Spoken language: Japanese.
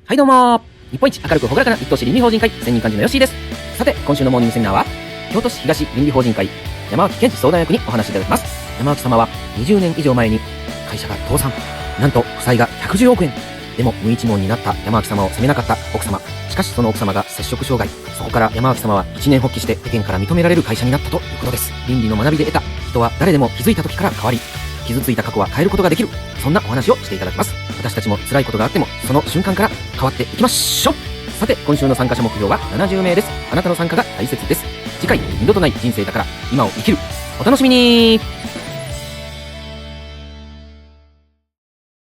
はいどうもー、日本一明るくほがらかな一等市倫理法人会専任幹事のヨッシーです。さて、今週のモーニングセミナーは京都市東倫理法人会山脇健二相談役にお話しいただきます。山脇様は20年以上前に会社が倒産、なんと負債が110億円。でも無一文になった山脇様を責めなかった奥様。しかしその奥様が摂食障害。そこから山脇様は一年発起して世間から認められる会社になったということです。倫理の学びで得た人は誰でも気づいた時から変わり、傷ついた過去は変えることができる、そんなお話をしていただきます。私たちも辛いことがあってもその瞬間から変わっていきましょう。さて、今週の参加者目標は70名です。あなたの参加が大切です。次回、二度とない人生だから今を生きる。お楽しみに。